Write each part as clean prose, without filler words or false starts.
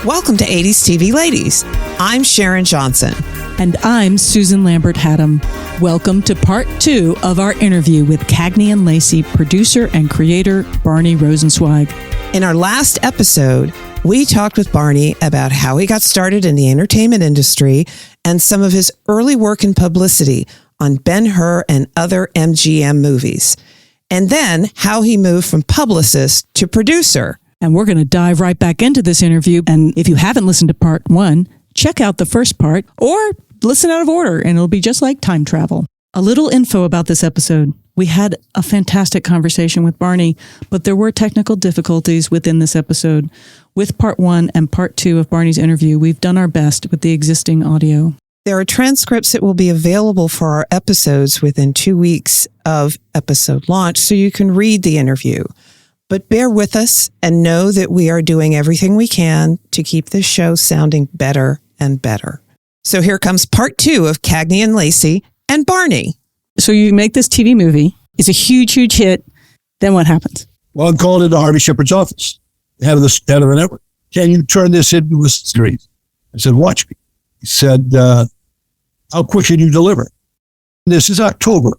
Welcome to 80s TV Ladies. I'm Sharon Johnson. And I'm Susan Lambert-Haddam. Welcome to part 2 of our interview with Cagney and Lacey producer and creator Barney Rosenzweig. In our last episode, we talked with Barney about how he got started in the entertainment industry and some of his early work in publicity on Ben-Hur and other MGM movies. And then how he moved from publicist to producer. And we're going to dive right back into this interview. And if you haven't listened to part 1, check out the first part or listen out of order and it'll be just like time travel. A little info about this episode. We had a fantastic conversation with Barney, but there were technical difficulties within this episode. With part 1 and part 2 of Barney's interview, we've done our best with the existing audio. There are transcripts that will be available for our episodes within 2 weeks of episode launch, so you can read the interview. But bear with us and know that we are doing everything we can to keep this show sounding better and better. So here comes part 2 of Cagney and Lacey and Barney. So you make this TV movie. It's a huge, huge hit. Then what happens? Well, I'm called into Harvey Shepard's office, head of the network. Can you turn this into a series? I said, watch me. He said, how quick can you deliver? This is October.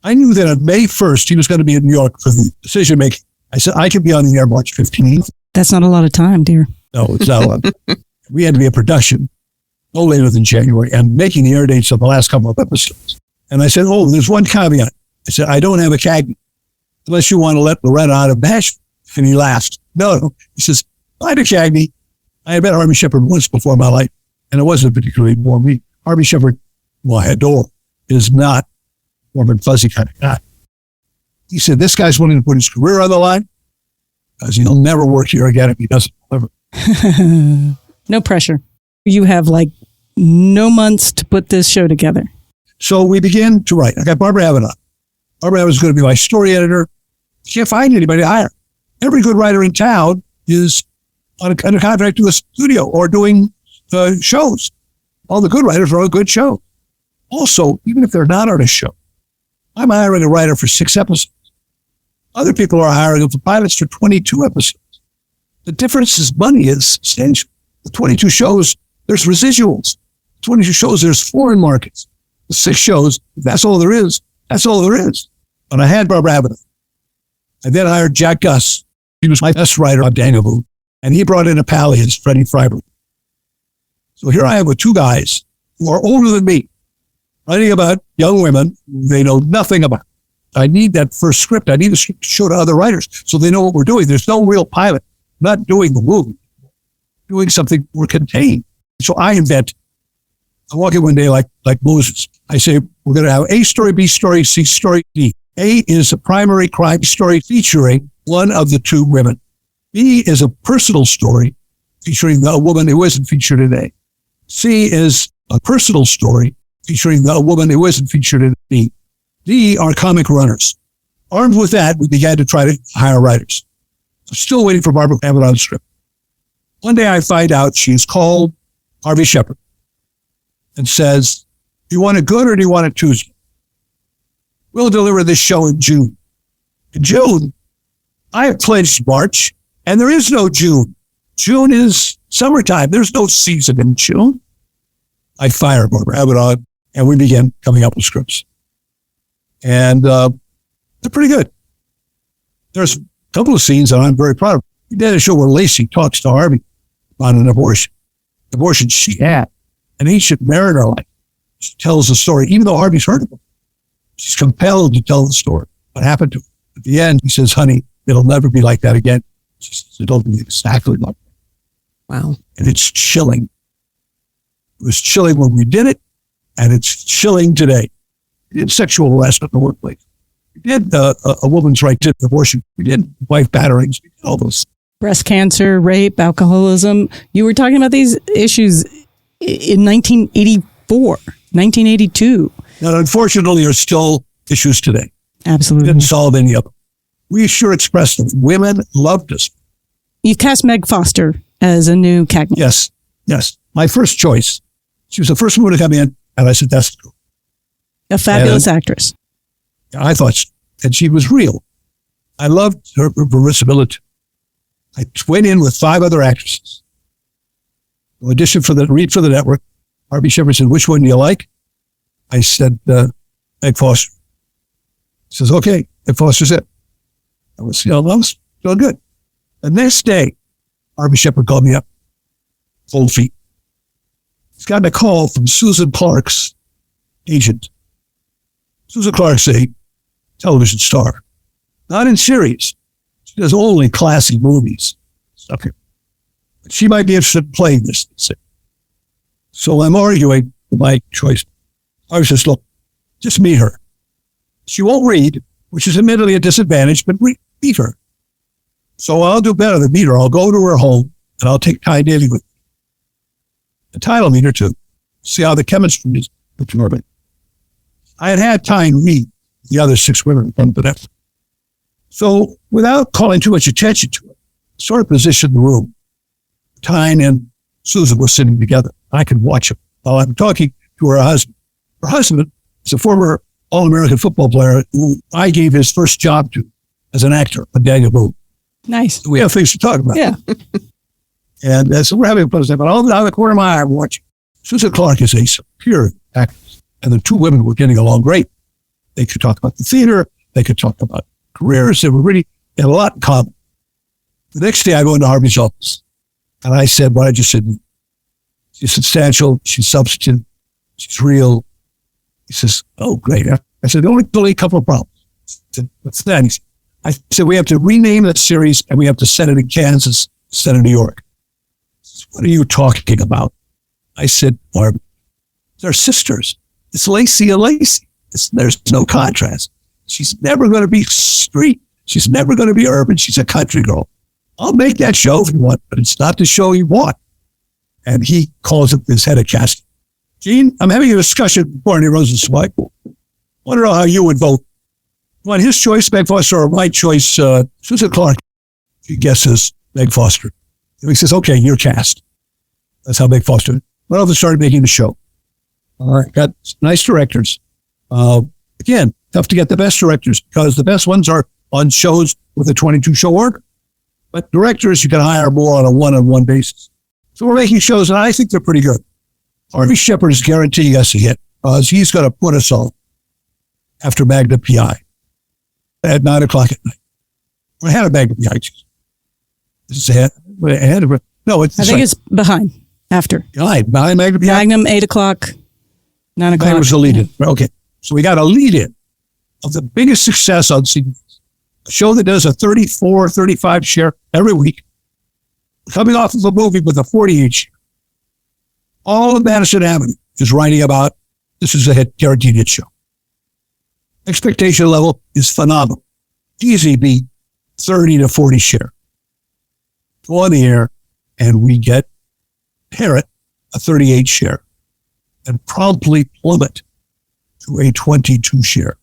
I knew that on May 1st, he was going to be in New York for the decision making. I said, I could be on the air March 15th. That's not a lot of time, dear. No, it's not a lot. We had to be in production no later than January and making the air dates of the last couple of episodes. And I said, oh, there's one caveat. I said, I don't have a Cagney unless you want to let Loretta out of Nashville. And he laughed. No. He says, I had a Cagney. I had met Harvey Shepard once before in my life, and it wasn't particularly warm. Harvey Shepard, well, I adore, is not warm and fuzzy kind of guy. He said, this guy's willing to put his career on the line because he'll never work here again if he doesn't deliver. No pressure. You have like no months to put this show together. So we began to write. I got Barbara Abbott on. Barbara Abbott was going to be my story editor. Can't find anybody to hire. Every good writer in town is on a contract to a studio or doing shows. All the good writers are on a good show. Also, even if they're not on a show, I'm hiring a writer for 6 episodes. Other people are hiring them for pilots for 22 episodes. The difference is money is substantial. The 22 shows, there's residuals. 22 shows, there's foreign markets. The 6 shows, that's all there is. That's all there is. And I had Barbara Abbott. I then hired Jack Gus. He was my best writer on Daniel Boone. And he brought in a pal of his, Freddie Freiberg. So here I am with 2 guys who are older than me, writing about young women they know nothing about. I need that first script. I need a script to show to other writers so they know what we're doing. There's no real pilot. I'm not doing the movie. Doing something more contained. So I invent. I walk in one day like Moses. I say, we're going to have A story, B story, C story, D. A is a primary crime story featuring one of the 2 women. B is a personal story featuring the woman who isn't featured in A. C is a personal story featuring the woman who isn't featured in B. D are comic runners. Armed with that, we began to try to hire writers. I'm still waiting for Barbara Abbott on the script. One day I find out she's called Harvey Shepard and says, do you want it good or do you want it Tuesday? We'll deliver this show in June. In June, I have pledged March, and there is no June. June is summertime. There's no season in June. I fire Barbara Abbott on, and we began coming up with scripts. And they're pretty good. There's a couple of scenes that I'm very proud of. We did a show where Lacey talks to Harvey about an abortion she had, an ancient mariner life. She tells the story, even though Harvey's heard of it. She's compelled to tell the story. What happened to her? At the end, he says, honey, it'll never be like that again. She says, it'll be exactly like that. Wow. And it's chilling. It was chilling when we did it, and it's chilling today. We did sexual harassment in the workplace. We did a woman's right to abortion. We did wife batterings. We did all those. Breast cancer, rape, alcoholism. You were talking about these issues in 1984, 1982. Now, unfortunately, there are still issues today. Absolutely. We didn't solve any of them. We sure expressed them. Women loved us. You've cast Meg Foster as a new Cagney. Yes. My first choice. She was the first woman to come in, and I said, that's cool. A fabulous actress. I thought so. And she was real. I loved her verisimilitude. I went in with 5 other actresses. Audition read for the network. Harvey Shepard said, which one do you like? I said, Meg Foster. He says, okay, Meg Foster's it. I was, that was still good. The next day, Harvey Shepard called me up, cold feet. He's gotten a call from Susan Clark's agent. Susan Clark's a television star, not in series. She does only classy movies. Okay. But she might be interested in playing this. So I'm arguing my choice. I says, look, just meet her. She won't read, which is admittedly a disadvantage, but meet her. So I'll do better than meet her. I'll go to her home and I'll take Ty Daly with me. And Ty will meet her too. See how the chemistry is between her. I had Ty meet the other 6 women from the network. So without calling too much attention to it, sort of positioned the room. Ty and Susan were sitting together. I could watch them while I'm talking to her husband. Her husband is a former All-American football player who I gave his first job to as an actor on Daniel Boone. Nice. We have things to talk about. Yeah. And so we're having a pleasant time. But all out of the corner of my eye, I'm watching. Susan Clark is a superior actress. And the 2 women were getting along great. They could talk about the theater. They could talk about careers. They had a lot in common. The next day, I go into Harvey's office. And I said, what I just said, she's substantial. She's substantive. She's real. He says, oh, great. I said, only a couple of problems. I said, what's that? He said, I said, we have to rename that series and we have to set it in Kansas instead of New York. Said, what are you talking about? I said, Barbara, they're sisters. It's Lacey and Lacey. There's no contrast. She's never going to be street. She's never going to be urban. She's a country girl. I'll make that show if you want, but it's not the show you want. And he calls up his head of casting. Gene, I'm having a discussion with Barney Rosenzweig. I want to know how you would vote. You want his choice, Meg Foster, or my choice, Susan Clark? He guesses Meg Foster. And he says, okay, you're cast. That's how Meg Foster. Well, they started making the show. All right, got nice directors. Again, tough to get the best directors because the best ones are on shows with a 22-show order. But directors, you can hire more on a one-on-one basis. So we're making shows, and I think they're pretty good. Harvey Shepard is guaranteeing us a hit because he's going to put us on after Magna PI at 9 o'clock at night. We had a Magna PI. This is ahead of it. No, it's I think it's behind, after. Behind Magna PI. Magnum, 8 o'clock, 9 o'clock. That was the lead-in. Okay. So we got a lead-in of the biggest success on CBS. A show that does a 34, 35 share every week, coming off of a movie with a 48 share. All of Madison Avenue is writing about this is a hit, guaranteed hit show. Expectation level is phenomenal. Easy beat 30 to 40 share. Go on the air, and we get Parrot a 38 share and promptly plummet to a 22 share.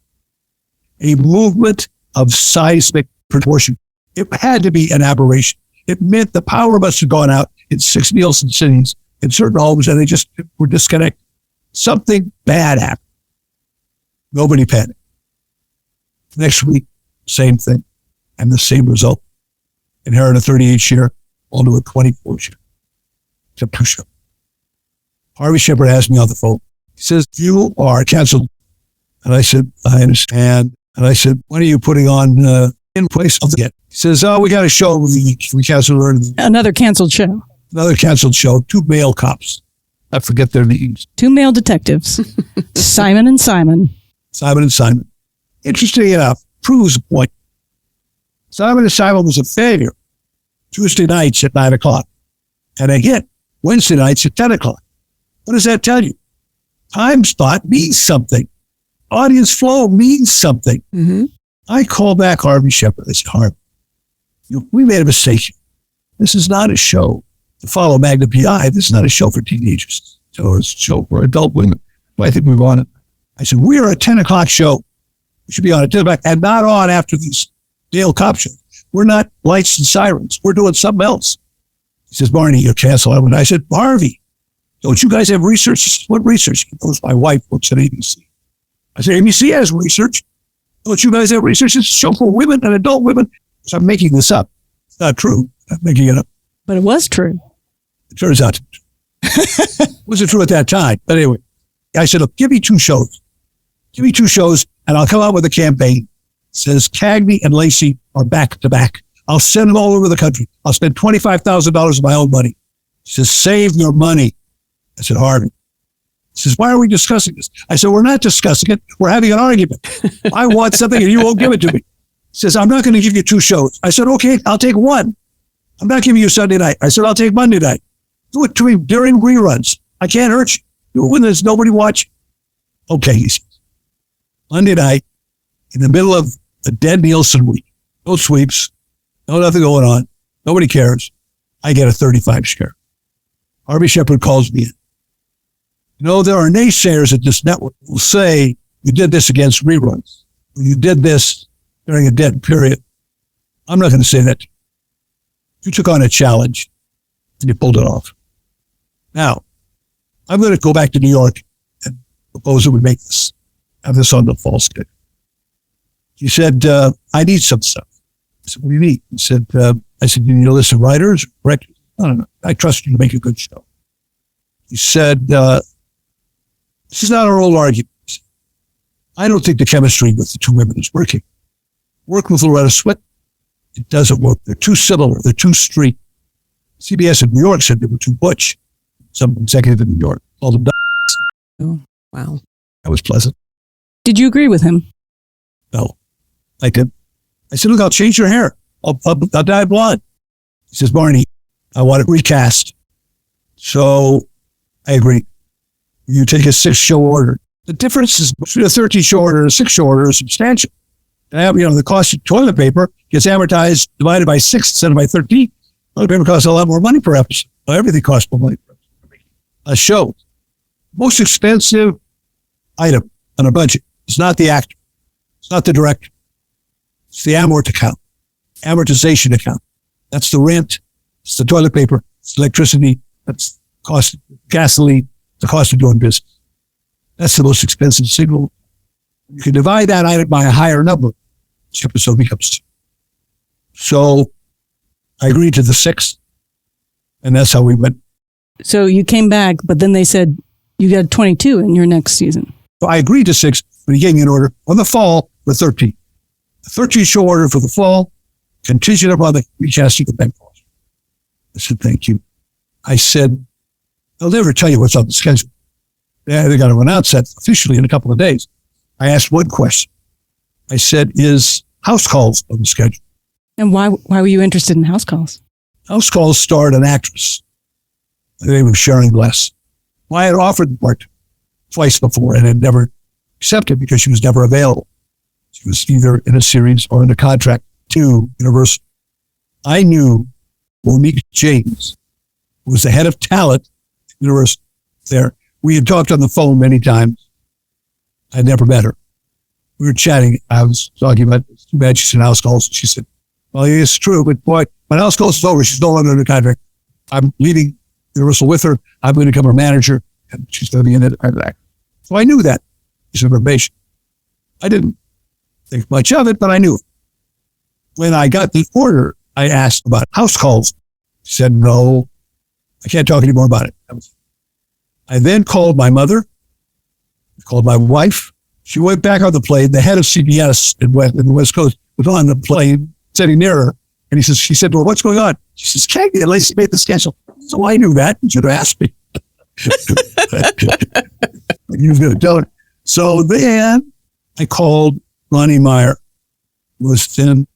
A movement of seismic proportion. It had to be an aberration. It meant the power must have gone out in 6 Nielsen cities in certain homes, and they just were disconnected. Something bad happened. Nobody panicked. Next week, same thing, and the same result. Inherit a 38 share onto a 24 share. It's a push-up. Harvey Shepard asked me on the phone. He says, you are canceled. And I said, I understand. And I said, when are you putting on in place of the hit? He says, oh, we got a show. We canceled another canceled show. Another canceled show. 2 male cops. I forget their names. 2 male detectives. Simon and Simon. Simon and Simon. Interesting enough, proves a point. Simon and Simon was a failure Tuesday nights at 9 o'clock. And a hit Wednesday nights at 10 o'clock. What does that tell you? Time spot means something. Audience flow means something. Mm-hmm. I call back Harvey Shepard. I said, Harvey, we made a mistake. This is not a show to follow Magna PI. This is not a show for teenagers. So it's a show for adult women. I think we've on it. I said, we are a 10 o'clock show. We should be on at 10 o'clock and not on after these Dale Cop shows. We're not lights and sirens. We're doing something else. He says, Barney, you're canceled. I said, Harvey, don't you guys have research? He says, what research? He goes, my wife works at ABC. I said, ABC has research. Don't you guys have research? It's a show for women and adult women. So I'm making this up. It's not true. I'm making it up. But it was true. It turns out to be true. Wasn't true at that time. But anyway, I said, look, give me 2 shows. Give me 2 shows, and I'll come out with a campaign. It says Cagney and Lacey are back to back. I'll send them all over the country. I'll spend $25,000 of my own money. She says, save your money. I said, Harvey. He says, why are we discussing this? I said, we're not discussing it. We're having an argument. I want something and you won't give it to me. He says, I'm not going to give you 2 shows. I said, okay, I'll take 1. I'm not giving you Sunday night. I said, I'll take Monday night. Do it to me during reruns. I can't hurt you. Do it when there's nobody watching. Okay, he says. Monday night, in the middle of a dead Nielsen week, no sweeps, no nothing going on, nobody cares. I get a 35 share. Harvey Shepard calls me in. You know, there are naysayers at this network who will say you did this against reruns. You did this during a dead period. I'm not going to say that. You took on a challenge and you pulled it off. Now, I'm going to go back to New York and propose that we have this on the fall schedule. He said, I need some stuff. I said, what do you need? He said, I said, you need a list of writers, directors? No. I trust you to make a good show. He said, this is not our old argument. I don't think the chemistry with the 2 women is working. Work with Loretta Switt, it doesn't work. They're too similar. They're too street. CBS in New York said they were too butch. Some executive in New York called them. Oh, wow. That was pleasant. Did you agree with him? No, I did. I said, look, I'll change your hair. I'll dye blonde. He says, Barney, I want it recast. So I agree. You take a 6-show order. The difference is between a 13-show order and a 6-show order is substantial. And, the cost of toilet paper gets amortized, divided by 6 instead of by 13. Toilet paper costs a lot more money per episode. Well, everything costs more money per episode. A show. Most expensive item on a budget is not the actor. It's not the director. It's the amortization account. That's the rent. It's the toilet paper. It's electricity. That's the cost of gasoline. The cost of doing business. That's the most expensive signal. You can divide that item by a higher number. Each episode becomes 2. So I agreed to the 6, and that's how we went. So you came back, but then they said you got 22 in your next season. So I agreed to 6, but he gave me an order on the fall for 13. A 13-show order for the fall, contingent upon the recasting of Meg Foster. I said, thank you. I said, I'll never tell you what's on the schedule. They got to announce that officially in a couple of days. I asked one question. I said, is House Calls on the schedule? And why were you interested in House Calls? House Calls starred an actress. The name of Sharon Bless. Well, I had offered the part twice before and had never accepted because she was never available. She was either in a series or in a contract to Universal. I knew Monique James, who was the head of talent at Universal there. We had talked on the phone many times. I'd never met her. We were chatting. I was talking about, it's too bad she's in House Calls. She said, well, it's true, but boy, when House Calls is over, she's no longer under contract. I'm leaving Universal with her. I'm going to become her manager, and she's going to be in it. So I knew that piece of information. I didn't think much of it, but I knew it. When I got the order, I asked about House Calls. She said, no, I can't talk anymore about it. I then called my mother, called my wife. She went back on the plane. The head of CBS in the West Coast was on the plane, sitting near her. And she said to her, what's going on? She says, Cagney and Lacey made the schedule. So I knew that. You should have asked me. You was going to tell her. So then I called Ronnie Meyer, who was then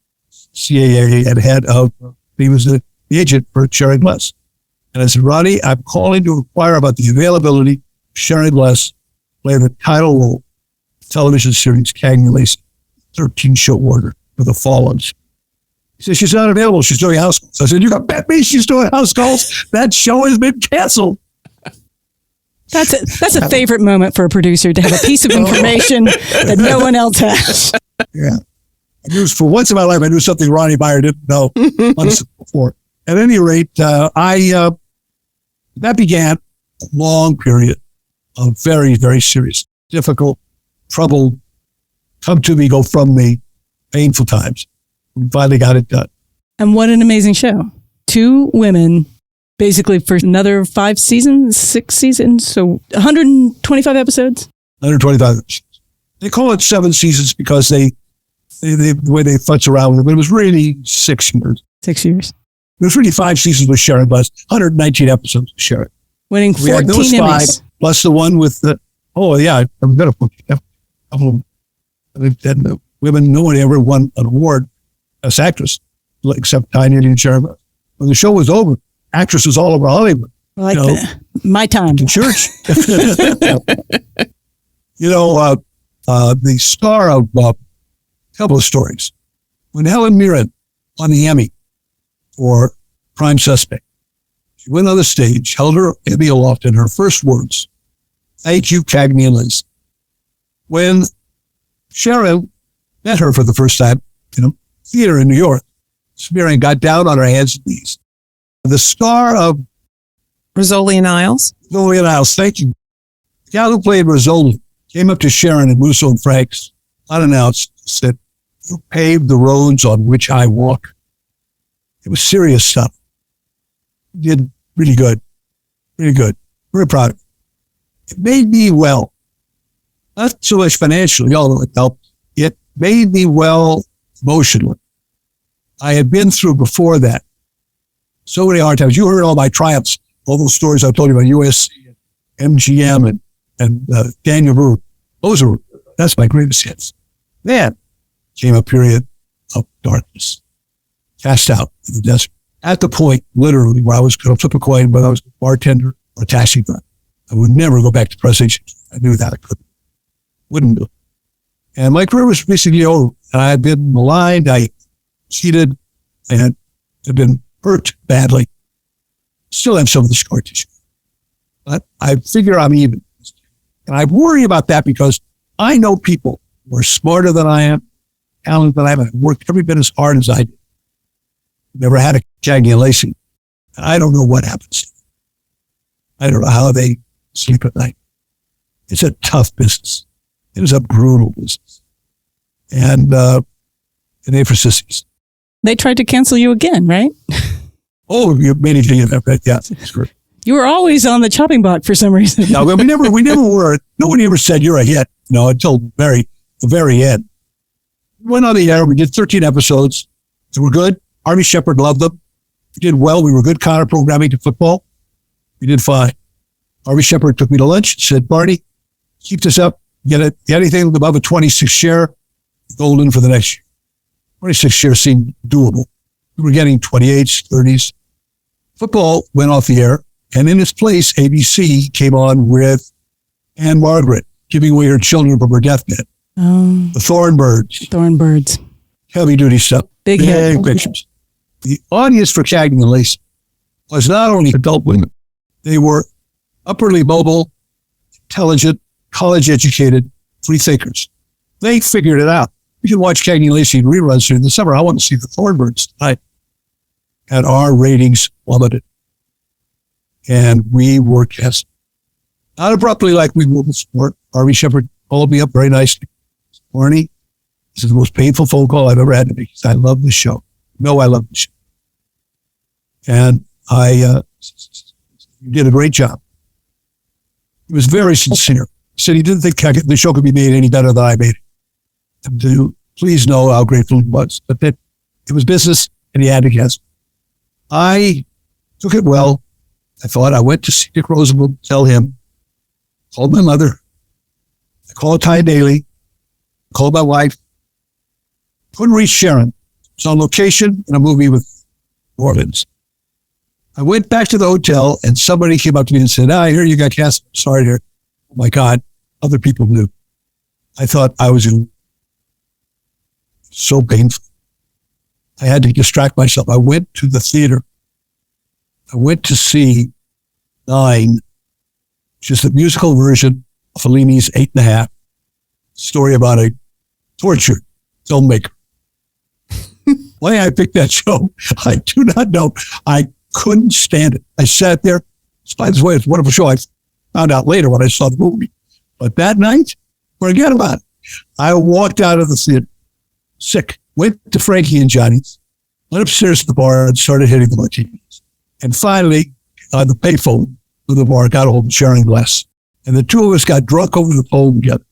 CAA and head of, he was the agent for Sharon Bless. And I said, Ronnie, I'm calling to inquire about the availability of Sharon Bless play the title role television series Cagney and Lacey, 13-show order for the fall-ons. He said, she's not available. She's doing House Calls. I said, you got bet me she's doing House Calls. That show has been canceled. That's a favorite moment for a producer, to have a piece of information that no one else has. Yeah. I knew for once in my life, I knew something Ronnie Meyer didn't know months before. At any rate, that began a long period of very, very serious, difficult, troubled, come to me, go from me, painful times. We finally got it done. And what an amazing show. 2 women Basically for another 6 seasons, so 125 episodes? 125 episodes. They call it 7 seasons because the way they futz around with it, but it was really 6 years. 6 years. It was really 5 seasons with Sharon, but 119 episodes with Sharon. Winning 14 Emmys. 5, plus the one with the, I'm going to put a couple of the women. No one ever won an award as actress, except Tiny and Sharon. When the show was over, actress was all over Hollywood. Like my time. In church. The star of a couple of stories. When Helen Mirren won the Emmy for Prime Suspect, she went on the stage, held her Emmy aloft, and her first words, "Thank you, Cagney and Lacey." When Sharon met her for the first time in a theater in New York, Mirren got down on her hands and knees. The star of Rizzoli and Isles. Thank you. The gal who played Rizzoli came up to Sharon and Musso and Franks, unannounced, said, "You paved the roads on which I walk." It was serious stuff. You did really good. Really good. Very proud of it. It made me well. Not so much financially, although it helped. It made me well emotionally. I had been through before that so many hard times. You heard all my triumphs, all those stories I told you about USC, MGM, and Daniel Brewer. That's my greatest hits. Then came a period of darkness, cast out in the desert. At the point, literally, where I was going to flip a coin, whether I was a bartender or a taxi driver. I would never go back to press agent. I knew that I couldn't. Wouldn't do it. And my career was basically over. And I had been maligned. I cheated. I had been hurt badly. Still have some of the scar tissue. But I figure I'm even. And I worry about that because I know people who are smarter than I am, talented than I am, and worked every bit as hard as I did. Never had a Cagney and Lacey. I don't know what happens. I don't know how they sleep at night. It's a tough business. It was a brutal business. And it ain't for sissies. They tried to cancel you again, right? Oh, you managed to get that. Yeah, sure. You were always on the chopping block for some reason. No, we never were. Nobody ever said you're a hit, until the very end. We went on the air. We did 13 episodes. They were good. Army Shepherd loved them. We did well. We were good counter programming to football. We did fine. Army Shepherd took me to lunch and said, "Barney, keep this up. Get anything above a 26 share, golden for the next year." 26 share seemed doable. We were getting 28s, 30s. Football went off the air, and in its place, ABC came on with Anne Margaret giving away her children from her deathbed. Oh. The Thornbirds. Heavy duty stuff. Big pictures. The audience for Cagney and Lacey was not only adult women. They were upperly mobile, intelligent, college-educated, free thinkers. They figured it out. You can watch Cagney and Lacey in reruns during the summer. I want to see the Thornbirds tonight. And our ratings plummeted. And we were cast. Not abruptly like we were before. Army Shepherd called me up very nicely. "Barney, this is the most painful phone call I've ever had to make. I love the show. No, I love the show. And you did a great job." He was very sincere. He said he didn't think the show could be made any better than I made it. And to please know how grateful he was. But that it was business and he had to guess. I took it well. I thought. I went to see Dick Rosenblum, tell him, called my mother. I called Ty Daly, called my wife. Couldn't reach Sharon. It's on location in a movie with Orleans. I went back to the hotel and somebody came up to me and said, "I hear you got cast." Sorry to hear. Oh my God. Other people knew. I thought I was so painful. I had to distract myself. I went to the theater. I went to see 9, which is the musical version of Fellini's 8.5, story about a tortured filmmaker. Why I picked that show, I do not know. I couldn't stand it. I sat there. By the way, it's a wonderful show. I found out later when I saw the movie. But that night, forget about it. I walked out of the theater, sick, went to Frankie and Johnny's, went upstairs to the bar and started hitting the martinis. And finally, on the payphone with the bar, got a hold of Sharon Glass. And the two of us got drunk over the phone together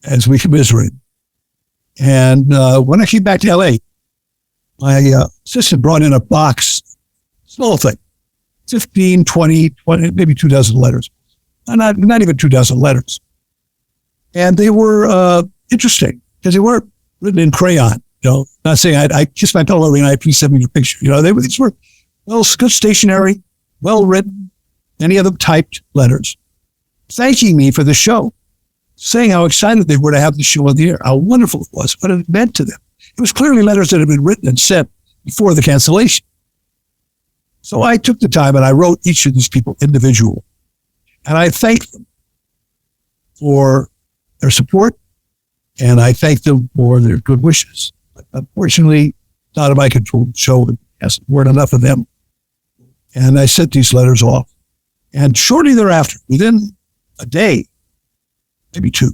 as we commiserated. And when I came back to LA, my assistant brought in a box, small thing, 15, 20, maybe 24 letters. Not even 24 letters. And they were interesting because they weren't written in crayon. Not saying I kissed my pillow every night, please send me your picture. These were good stationery, well written, many of them typed letters, thanking me for the show, saying how excited they were to have the show on the air, how wonderful it was, what it meant to them. It was clearly letters that had been written and sent before the cancellation. So I took the time and I wrote each of these people individual. And I thanked them for their support, and I thanked them for their good wishes. But unfortunately, not in my control. The show weren't enough of them. And I sent these letters off. And shortly thereafter, within a day, maybe two,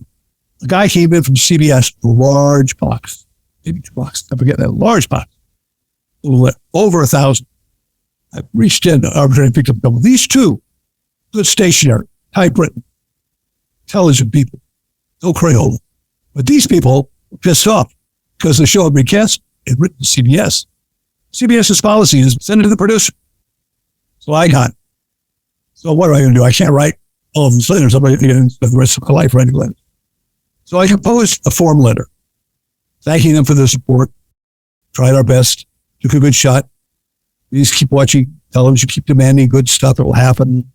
a guy came in from CBS with a large box, maybe 2 boxes, I forget that, large box, over 1,000. I reached in, arbitrarily picked up a couple. These two, good stationery, typewritten, intelligent people, no Crayola. But these people were pissed off because the show had been canceled. It had written to CBS. CBS's policy is send it to the producer. So I got it. So what am I going to do? I can't write all of these letters. I'm going to spend the rest of my life writing letters. So I composed a form letter, thanking them for their support, tried our best, took a good shot. Please keep watching television, keep demanding good stuff. It will happen.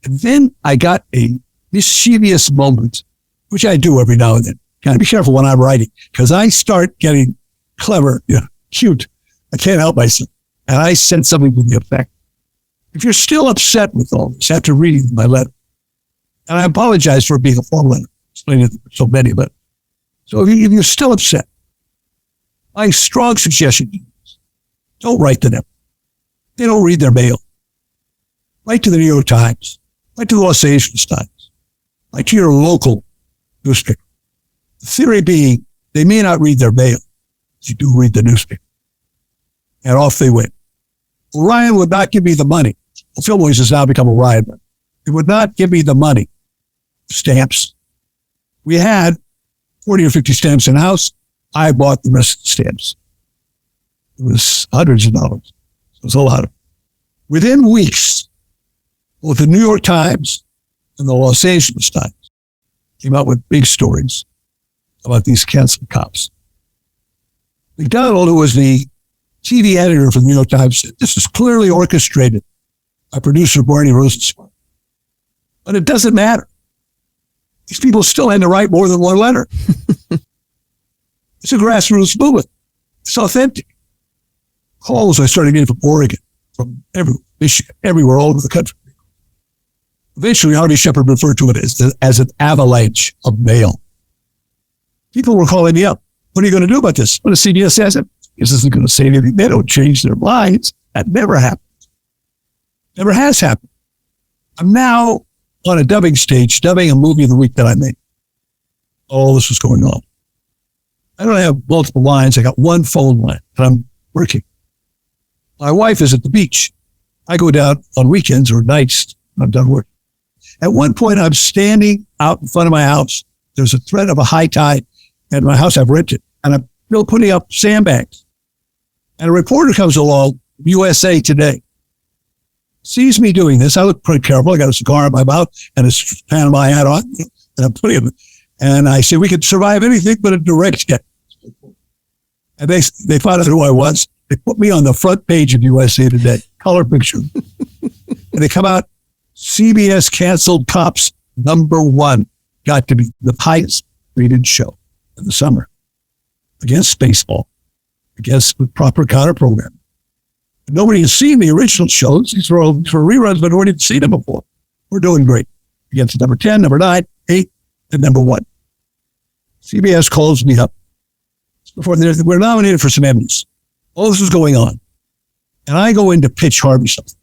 And then I got a mischievous moment, which I do every now and then. Gotta be careful when I'm writing, because I start getting clever, cute. I can't help myself. And I sent something to the effect. If you're still upset with all this after reading my letter, and I apologize for being a form letter, explaining so many of it. So if you're still upset, my strong suggestion is don't write to them. They don't read their mail. Write to the New York Times. Write to the Los Angeles Times. Write to your local newspaper. The theory being, they may not read their mail, but you do read the newspaper. And off they went. Orion would not give me the money. Well, Philboys has now become Orion, but it would not give me the money. Stamps. We had 40 or 50 stamps in the house. I bought the rest of the stamps. It was hundreds of dollars. It was a lot of. Within weeks, both the New York Times and the Los Angeles Times came out with big stories about these canceled cops. McDonald, who was the TV editor for the New York Times, said this is clearly orchestrated by producer Barney Rosenzweig. But it doesn't matter. These people still had to write more than one letter. It's a grassroots movement. It's authentic. Calls I started getting from Oregon, from everywhere, Michigan, everywhere, all over the country. Eventually, Harvey Shepard referred to it as an avalanche of mail. People were calling me up. What are you going to do about this? What does CBS says? This isn't going to say anything. They don't change their minds. That never happened. Never has happened. I'm now on a dubbing stage, dubbing a movie of the week that I made. All this was going on. I don't have multiple lines. I got one phone line, and I'm working. My wife is at the beach. I go down on weekends or nights when I'm done working. At one point, I'm standing out in front of my house. There's a threat of a high tide at my house I've rented, and I'm still putting up sandbags. And a reporter comes along, USA Today, sees me doing this. I look pretty careful. I got a cigar in my mouth and a Panama hat on, and I'm putting it. And I say, we could survive anything but a direct hit. And they found out who I was. They put me on the front page of USA Today, color picture. And they come out, CBS canceled cops #1. Got to be the highest rated show in the summer. Against baseball. Against with proper counter programming. Nobody has seen the original shows. These were all for reruns, but nobody had seen them before. We're doing great. Against number 10, number 9, 8, and number 1. CBS calls me up. We're nominated for some Emmys. All this is going on. And I go in to pitch Harvey something.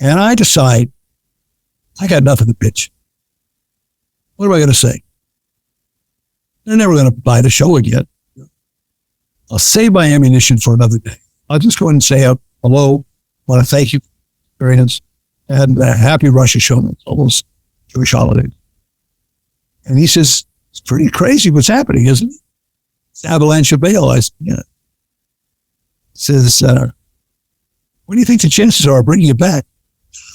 And I decide I got nothing to pitch. What am I going to say? They're never going to buy the show again. I'll save my ammunition for another day. I'll just go in and say, hello, I want to thank you for experience, and happy Rosh Hashanah, almost Jewish holidays. And he says, it's pretty crazy what's happening, isn't it? It's avalanche of bail. I said, yeah. Says, what do you think the chances are of bringing it back?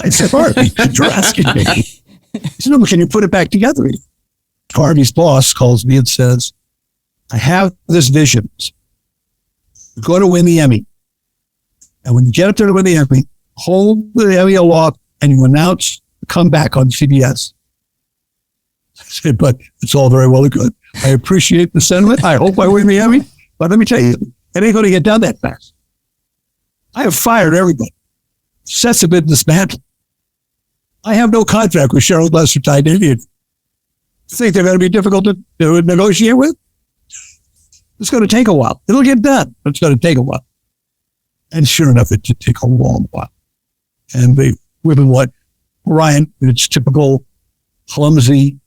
I said, Harvey, you're asking me. He said, no, can you put it back together? Harvey's boss calls me and says, I have this vision. You're going to win the Emmy. And when you get up there to win the Emmy, hold the Emmy aloft and you announce the comeback on CBS. I said, but it's all very well and good. I appreciate the sentiment. I hope I win the Emmy. But let me tell you, it ain't going to get done that fast. I have fired everybody. Sets have been dismantled. I have no contract with Cheryl Lester Titanium. You think they're going to be difficult to negotiate with? It's going to take a while. It'll get done, but it's going to take a while. And sure enough, it did take a long while. And they, women, what Ryan, in its typical clumsy,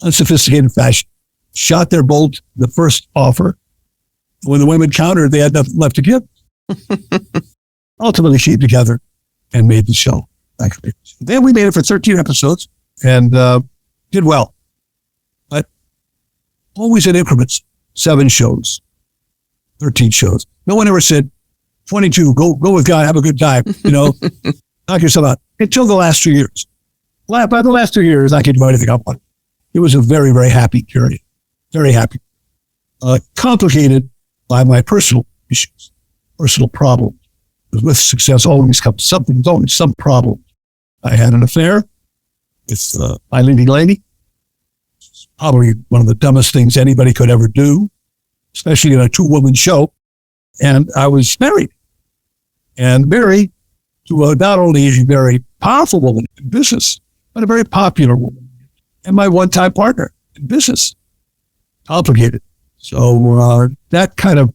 unsophisticated fashion, shot their bolt the first offer. When the women countered, they had nothing left to give. Ultimately, came together and made the show. Then we made it for 13 episodes and did well. But always in increments, 7 shows, 13 shows. No one ever said, 22, go with God, have a good time, knock yourself out. Until the last 2 years. By the last 2 years, I could do anything I wanted. It was a very, very happy period. Very happy. Complicated by my personal issues, personal problems. Because with success always comes something, there's always some problem. I had an affair with my leading lady. It's probably one of the dumbest things anybody could ever do, especially in a 2-woman show. And I was married. And married to not only a very powerful woman in business, but a very popular woman. And my one-time partner in business. Complicated. So that kind of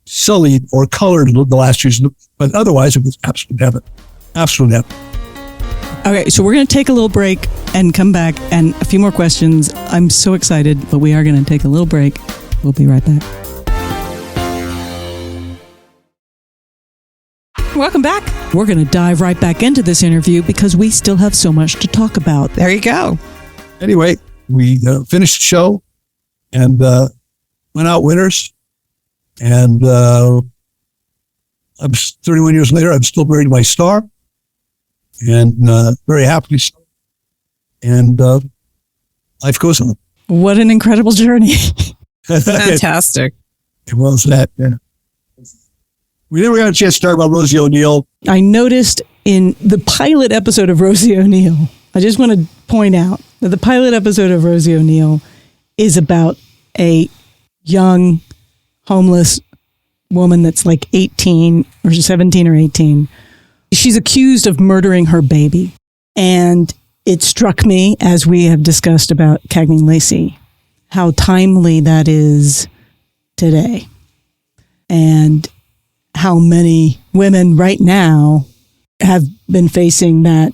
sullied or colored the last years, but otherwise it was absolute heaven. Absolute heaven. Okay, so we're going to take a little break and come back and a few more questions. I'm so excited, but we are going to take a little break. We'll be right back. Welcome back. We're going to dive right back into this interview because we still have so much to talk about. There you go. Anyway, we finished the show and went out winners. And I'm 31 years later, I'm still married to my star and very happily so. And life goes on. What an incredible journey. Fantastic. It was that, yeah. We never got a chance to talk about Rosie O'Neill. I noticed in the pilot episode of Rosie O'Neill, I just want to point out that the pilot episode of Rosie O'Neill is about a young, homeless woman that's like 18 or 17 or 18. She's accused of murdering her baby. And it struck me, as we have discussed about Cagney and Lacey, how timely that is today. And how many women right now have been facing that,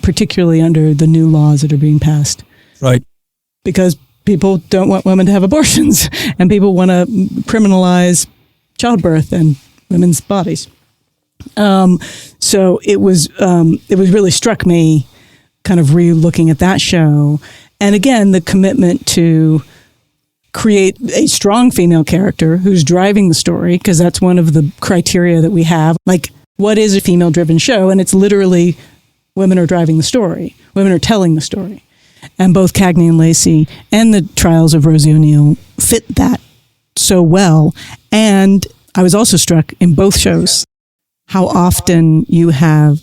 particularly under the new laws that are being passed. Right. Because people don't want women to have abortions and people want to criminalize childbirth and women's bodies. So it was really struck me kind of re-looking at that show. And again, the commitment to create a strong female character who's driving the story, because that's one of the criteria that we have. Like, what is a female-driven show? And it's literally women are driving the story. Women are telling the story. And both Cagney and Lacey and the trials of Rosie O'Neill fit that so well. And I was also struck in both shows how often you have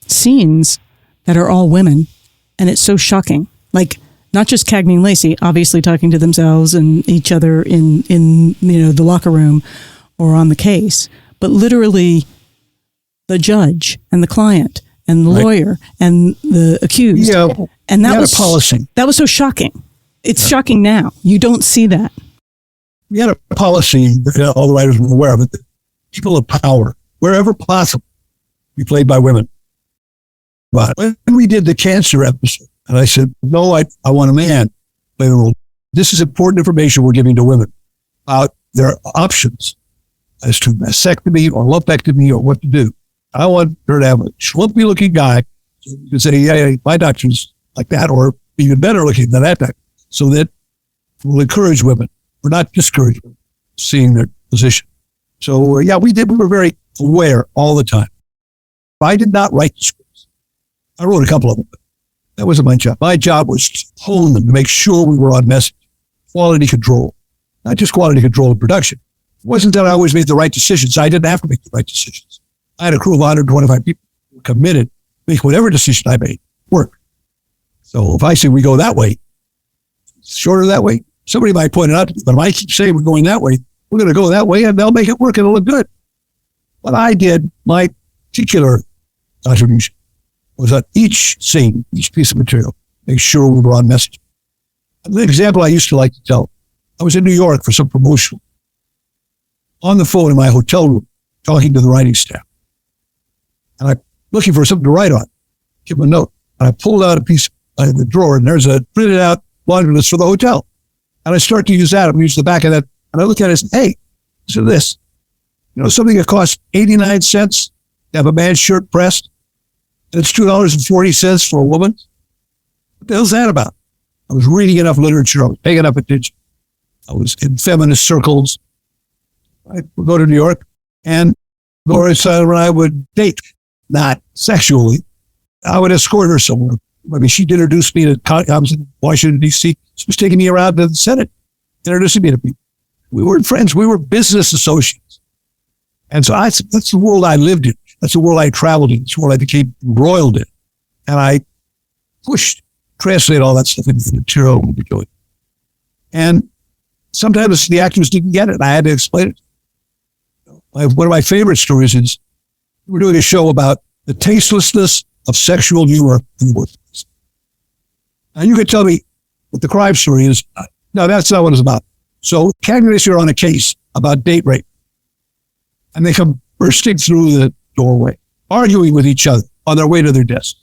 scenes that are all women, and it's so shocking. Like, not just Cagney and Lacey, obviously talking to themselves and each other in the locker room or on the case, but literally the judge and the client and the lawyer and the accused. Yeah, and that was a policy. That was so shocking. It's shocking now. You don't see that. We had a policy that all the writers were aware of it. That people of power, wherever possible, be played by women. But when we did the cancer episode, and I said, no, I want a man to play the role. This is important information we're giving to women about their options as to mastectomy or lumpectomy or what to do. I want her to have a schlumpy looking guy who can say, yeah, my doctor's like that, or even better looking than that doctor, so that we'll encourage women. We're not discouraged women seeing their position. So, we were very aware all the time. I did not write the scripts. I wrote a couple of them, but that wasn't my job. My job was to hone them, to make sure we were on message. Quality control, not just quality control of production. It wasn't that I always made the right decisions. I didn't have to make the right decisions. I had a crew of 125 people who were committed to make whatever decision I made work. So if I say we go that way, shorter that way, somebody might point it out to me, but if I keep saying we're going that way, we're going to go that way and they'll make it work and it'll look good. What I did, my particular contribution, was on each scene, each piece of material, make sure we were on message. The example I used to like to tell, I was in New York for some promotion, on the phone in my hotel room, talking to the writing staff. And I'm looking for something to write on, give them a note. And I pulled out a piece out of the drawer, and there's a printed out laundry list for the hotel. And I start to use that. I'm use the back of that. And I look at it and say, hey, listen to this. You know, something that costs 89 cents to have a man's shirt pressed, and it's $2.40 for a woman. What the hell's that about? I was reading enough literature. I was paying enough attention. I was in feminist circles. I would go to New York, and Loretta and I would date, not sexually. I would escort her somewhere. Maybe she'd introduce me to, I was in Washington, D.C. She was taking me around to the Senate, introducing me to people. We weren't friends. We were business associates. And so that's the world I lived in. That's the world I traveled in. It's the world I became embroiled in. And I translate all that stuff into the material we were doing. And sometimes the actors didn't get it, and I had to explain it. One of my favorite stories is we were doing a show about the tastelessness of sexual humor in the workplace. And you could tell me what the crime story is. No, that's not what it's about. So Cagneys are on a case about date rape. And they come bursting through the doorway, arguing with each other on their way to their desk.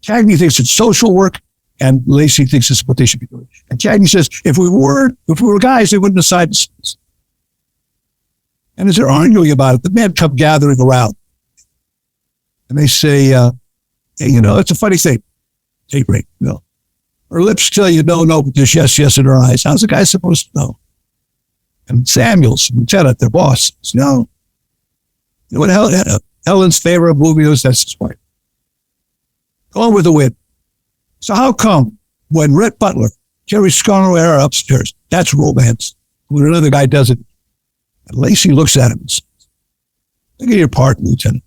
Cagney thinks it's social work, and Lacey thinks it's what they should be doing. And Cagney says, if we were guys, they wouldn't decide this. And as they're arguing about it, the men come gathering around. And they say, hey, you know, it's a funny thing. Date rape, no. Her lips tell you no, but there's yes in her eyes. How's a guy supposed to know? And Samuels, lieutenant, their boss, says, no. You know what Helen's favorite movie was? That's his wife. Gone with the Wind. So how come when Rhett Butler carries Scarlett O'Hara upstairs, that's romance, when another guy does it? And Lacey looks at him and says, I get your pardon, Lieutenant,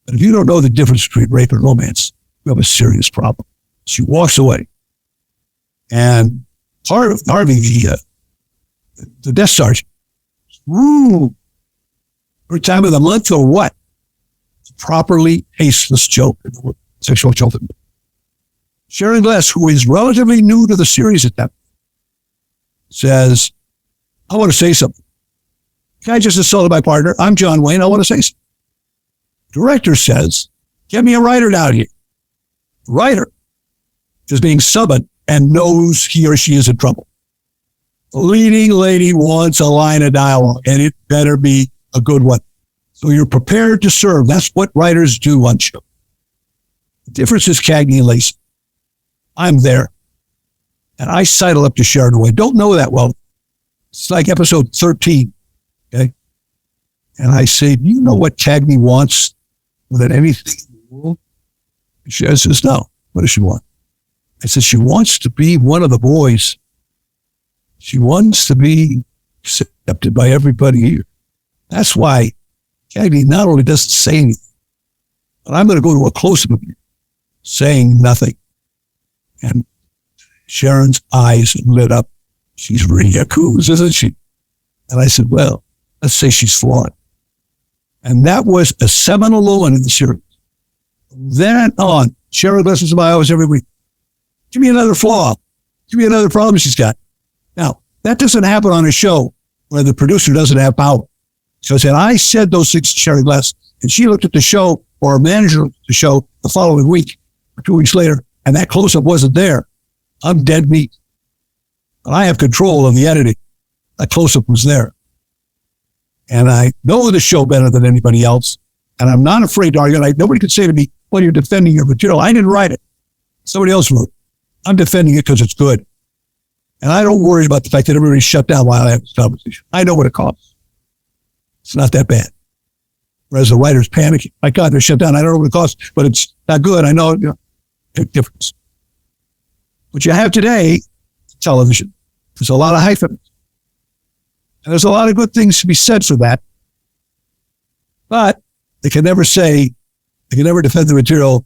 but if you don't know the difference between rape and romance, you have a serious problem. She walks away. And Harvey, the desk sergeant, every time of the month or what? It's a properly tasteless joke, sexual joke. Sharon Glass, who is relatively new to the series at that point, says, I want to say something. I just assaulted my partner. I'm John Wayne. I want to say something. Director says, get me a writer down here. Writer is being summoned and knows he or she is in trouble. The leading lady wants a line of dialogue, and it better be a good one. So you're prepared to serve. That's what writers do on show. The difference is Cagney and Lacey. I'm there. And I sidle up to Sharon away. Don't know that well. It's like episode 13. Okay. And I say, do you know what Cagney wants more than anything in the world? And she says, no. What does she want? I said, she wants to be one of the boys. She wants to be accepted by everybody here. That's why Cagney not only doesn't say anything, but I'm going to go to a close-up of you saying nothing. And Sharon's eyes lit up. She's Rhea Coos, isn't she? And I said, well, let's say she's flawed. And that was a seminal moment in the series. Then on, Sharon listens to my hours every week. Give me another flaw. Give me another problem she's got. Now, that doesn't happen on a show where the producer doesn't have power. So I said, I said those things to Sharon Glass, and she looked at the show, or a manager looked at the show the following week, or 2 weeks later, and that close-up wasn't there. I'm dead meat. But I have control of the editing. That close-up was there. And I know the show better than anybody else. And I'm not afraid to argue. Nobody could say to me, well, you're defending your material. I didn't write it. Somebody else wrote it. I'm defending it because it's good. And I don't worry about the fact that everybody's shut down while I have this conversation. I know what it costs. It's not that bad. Whereas the writer's panicking. My God, they're shut down. I don't know what it costs, but it's not good. I know, big difference. What you have today, television, there's a lot of hype in it. And there's a lot of good things to be said for that. But they can never defend the material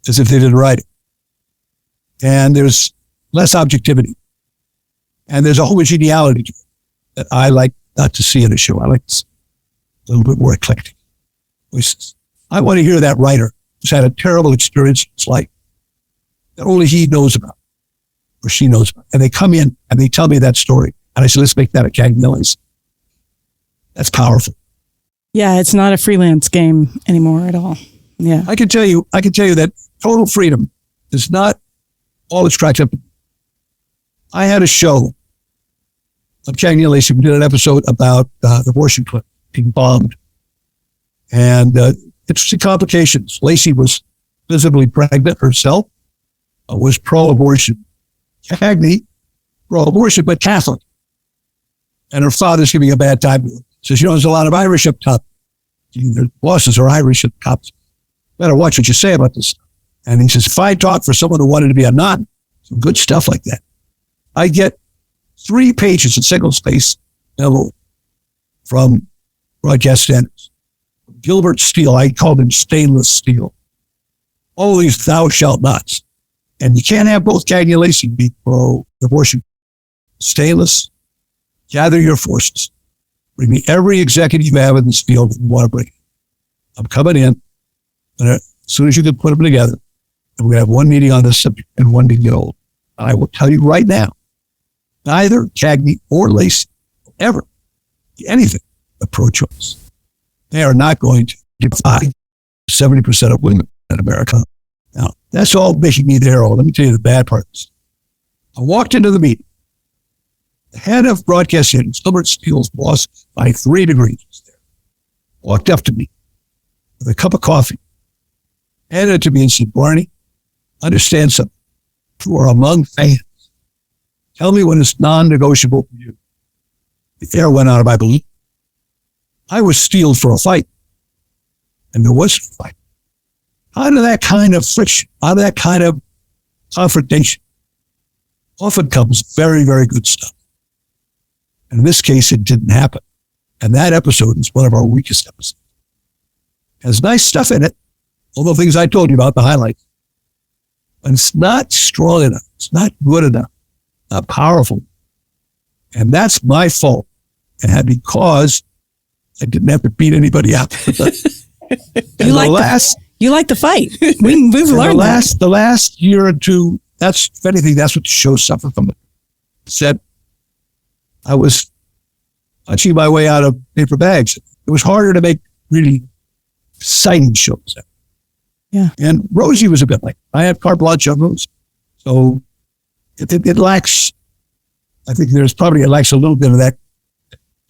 as if they didn't write it. And there's less objectivity. And there's a homogeneity to it that I like not to see in a show. I like a little bit more eclectic voices. I want to hear that writer who's had a terrible experience in his life that only he knows about or she knows about. And they come in and they tell me that story. And I say, let's make that a Cagneys. That's powerful. Yeah, it's not a freelance game anymore at all. Yeah. I can tell you that total freedom is not all it's cracked up. I had a show on Cagneys. We did an episode about the abortion clinic being bombed. And interesting complications. Lacey was visibly pregnant herself, was pro-abortion. Cagney, pro-abortion, but Catholic. And her father's giving a bad time. Says, there's a lot of Irish up top. Their bosses are Irish at the cops. Better watch what you say about this stuff. And he says, if I talk for someone who wanted to be a nun, some good stuff like that. I get 3 pages in single space level from broadcast standards. Gilbert Steele, I called him stainless steel. All these thou shalt nots. And you can't have both Cagney and Lacey be pro-abortion. Stainless, gather your forces. Bring me every executive you have in this field that you want to bring. I'm coming in, and as soon as you can put them together, and we're going to have one meeting on this subject and one meeting old. I will tell you right now, neither Cagney or Lacey will ever be anything but pro-choice. They are not going to defy 70% of women in America. Now, that's all making me their own. Let me tell you the bad parts. I walked into the meeting. The head of broadcasting, Gilbert Steele's boss by 3 degrees, was there. Walked up to me with a cup of coffee, handed it to me and said, Barney, understand something. You are among fans. Tell me when it's non-negotiable for you. The air went out of my balloon. I was steeled for a fight. And there was a fight. Out of that kind of friction, out of that kind of confrontation, often comes very, very good stuff. And in this case, it didn't happen. And that episode is one of our weakest episodes. It has nice stuff in it, all the things I told you about, the highlights. But it's not strong enough. It's not good enough. Not powerful. And that's my fault. And because I didn't have to beat anybody up. You like the fight. We've learned the last year or two, if anything, that's what the show suffered from. Said I was punching my way out of paper bags. It was harder to make really exciting shows. Yeah. And Rosie was a bit like, I had carte blanche on Rosie. So it lacks, I think it lacks a little bit of that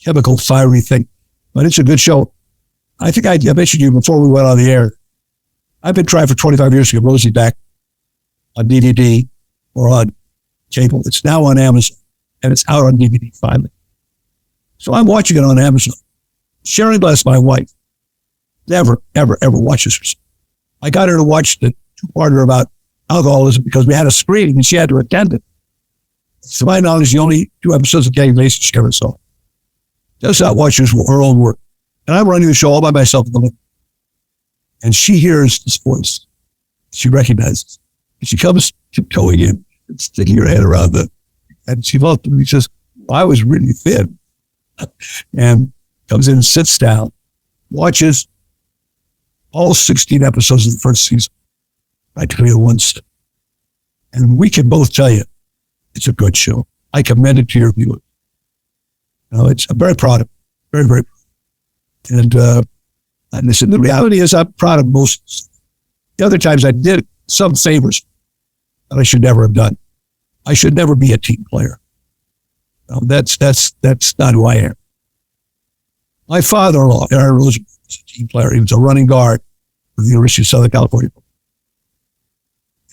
chemical fiery thing, but it's a good show. I think I mentioned you before we went on the air. I've been trying for 25 years to get Rosie back on DVD or on cable. It's now on Amazon and it's out on DVD finally. So I'm watching it on Amazon. Sharon Bless, my wife, never, ever, ever watches herself. I got her to watch the 2-parter about alcoholism because we had a screening and she had to attend it. To my knowledge, the only 2 episodes of Cagneys she ever saw. Does not watch her own work. And I'm running the show all by myself in the living room. And she hears this voice. She recognizes. And she comes tiptoeing in and sticking her head around and she looked at me and says, well, I was really thin. And comes in and sits down, watches all 16 episodes of the first season. I tell you once. And we can both tell you it's a good show. I commend it to your viewers. I'm very proud of it. Very, very proud. And listen, the reality is I'm proud of most. The other times I did some favors that I should never have done. I should never be a team player. That's not who I am. My father-in-law, Barney Rosenzweig, was a team player. He was a running guard for the University of Southern California.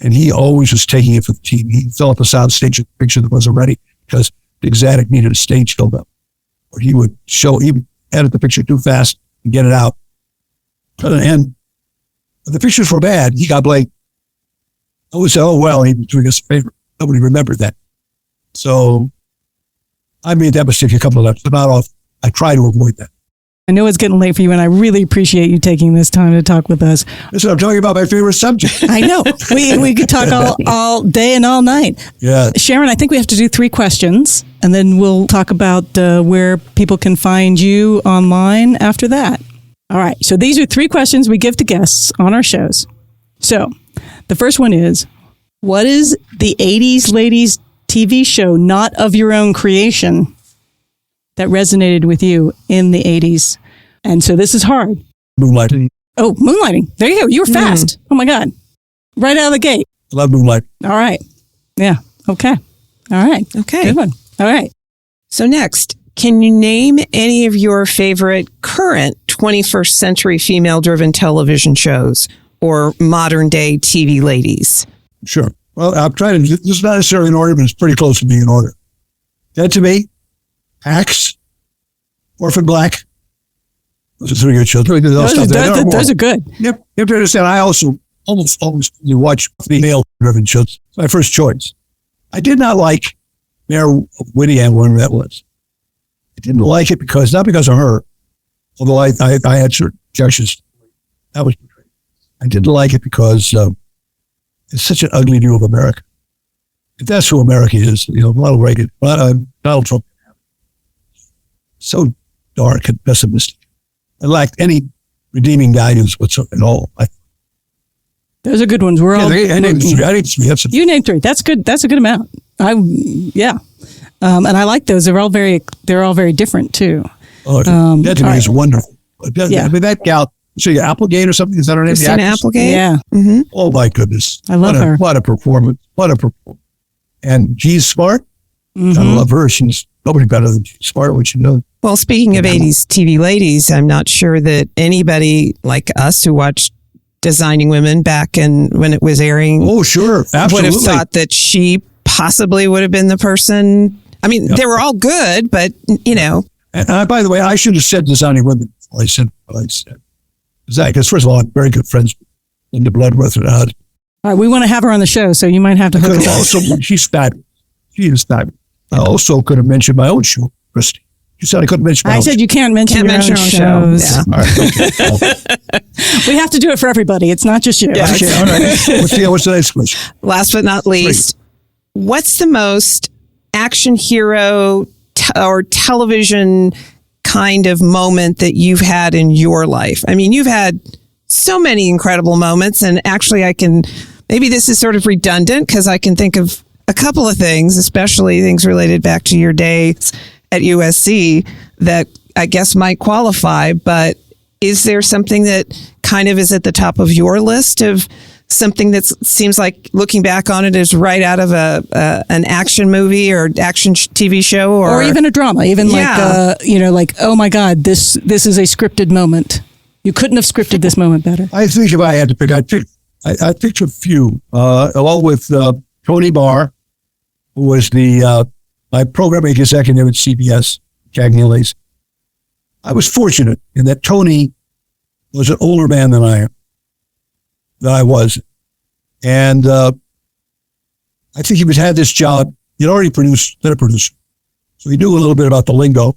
And he always was taking it for the team. He filled up a sound stage picture that wasn't ready because the exotic needed a stage filled up. Or he would edit the picture too fast and get it out. And when the pictures were bad, he got blamed. I would say, oh, well, he was doing us a favor. Nobody remembered that. So I made that mistake a couple of times, but not often. I try to avoid that. I know it's getting late for you, and I really appreciate you taking this time to talk with us. Listen, I'm talking about my favorite subject. I know. We could talk all day and all night. Yeah. Sharon, I think we have to do 3 questions, and then we'll talk about where people can find you online after that. All right. So these are 3 questions we give to guests on our shows. So the first one is, what is the 80s ladies TV show not of your own creation that resonated with you in the 80s? And so this is hard. Moonlighting. Oh, Moonlighting. There you go. You were fast. Oh, my God. Right out of the gate. I love Moonlighting. All right. Yeah. Okay. All right. Okay. Good one. All right. So next, can you name any of your favorite current 21st century female-driven television shows or modern-day TV ladies? Sure. Well, I'm trying to, this is not necessarily in order, but it's pretty close to being in order. Dead to Me, Hacks, Orphan Black. Those are 3 good shows. Those are good. You have to understand, I also almost always watch female-driven shows. It's my first choice. I did not like Mayor Whitty and whatever that was. I didn't like it not because of her, although I had certain objections. That was, I didn't like it because it's such an ugly view of America. If that's who America is, Ronald Reagan, Donald Trump, so dark and pessimistic. It lacked any redeeming values whatsoever at all. Those are good ones. We're all. I named 3. You named 3. That's good. That's a good amount. And I like those. They're all very different too. That to me is wonderful. Yeah. I mean, that gal, Applegate or something, is that her name? Christina Applegate? Yeah. Mm-hmm. Oh my goodness. I love her. What a performance. And G's smart. I love her. She's nobody better than G's smart, which you know. Well, speaking of 80s TV ladies, I'm not sure that anybody like us who watched Designing Women back when it was airing. Oh, sure. Absolutely. Would have thought that she possibly would have been the person. I mean, they were all good, but, And by the way, I should have said Designing Women before I said what I said. Because first of all, I'm very good friends with Linda Bloodworth and all right, we want to have her on the show, so you might have to hook us up. She's fabulous. She is fabulous. I also could have mentioned my own show, Christy. You said I couldn't mention my own show. I said you can't mention your own shows. Yeah. All right, okay. We have to do it for everybody. It's not just you. Yeah. Okay, all right. What's the next question? Last but not least, what's the most action hero or television kind of moment that you've had in your life? I mean, you've had so many incredible moments, and actually maybe this is sort of redundant because I can think of a couple of things, especially things related back to your days at USC that I guess might qualify, but is there something that kind of is at the top of your list of something that seems like looking back on it is right out of an action movie or action TV show or even a drama, like oh my God, this is a scripted moment. You couldn't have scripted this moment better. I think if I had to pick, I picked a few, along with Tony Barr, who was my programming executive at CBS, Cagneys. I was fortunate in that Tony was an older man than I was. And I think he had this job. He'd already been a producer. So he knew a little bit about the lingo.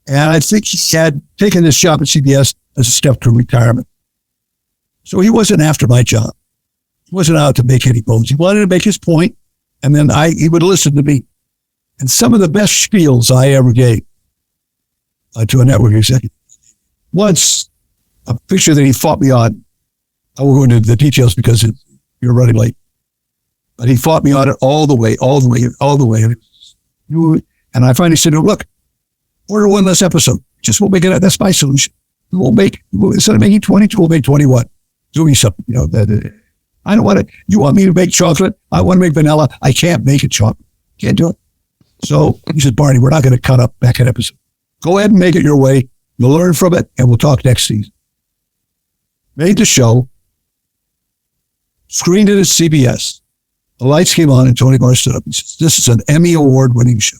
And I think he had taken this job at CBS as a step to retirement. So he wasn't after my job. He wasn't out to make any bones. He wanted to make his point, and then he would listen to me. And some of the best spiels I ever gave to a network executive. Once, a picture that he fought me on, I won't go into the details because you're running late, but he fought me on it all the way. And I finally said, look, order one less episode. Just won't make it. That's my solution. We won't instead of making 22, we'll make 21. Do me something, I don't want to, you want me to make chocolate? I want to make vanilla. I can't make it chocolate. Can't do it. So he said, Barney, we're not going to cut up back an episode. Go ahead and make it your way. You'll learn from it, and we'll talk next season. Made the show, screened it at CBS. The lights came on, and Tony Barr stood up and says, "This is an Emmy Award-winning show.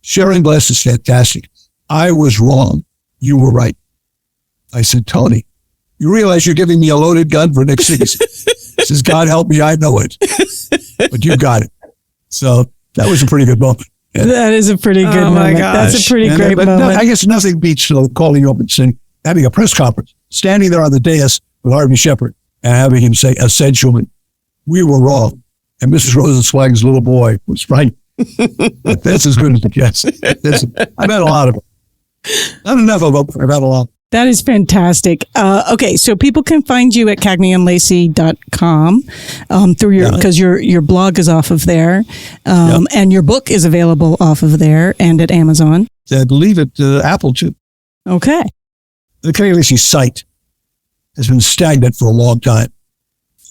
Sharon Bless is fantastic. I was wrong. You were right." I said, "Tony, you realize you're giving me a loaded gun for next season?" He says, "God help me, I know it. But you got it." So that was a pretty good moment. And, That is a pretty good moment. my gosh. That's a pretty great but moment. I guess nothing beats calling you up and saying, having a press conference, standing there on the dais with Harvey Shepard and having him say, essentially, "We were wrong. And Mrs. Rosenzweig's little boy was right." But that's as good as it gets. I've had a lot of it. Not enough of them, but I've had a lot. That is fantastic. Okay, so people can find you at cagneyandlacey.com through your, because your blog is off of there, and your book is available off of there and at Amazon. I believe at Apple too. Okay. The Cagney Lacey site has been stagnant for a long time.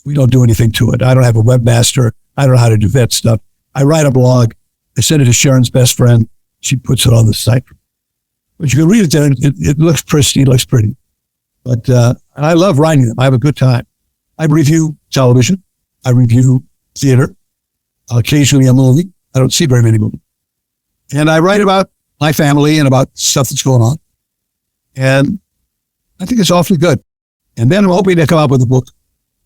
We don't do anything to it. I don't have a webmaster. I don't know how to do that stuff. I write a blog. I send it to Sharon's best friend. She puts it on the site. But you can read it there. It looks pristine, looks pretty. But and I love writing them. I have a good time. I review television. I review theater. Occasionally a movie. I don't see very many movies. And I write about my family and about stuff that's going on. And I think it's awfully good. And then I'm hoping to come up with a book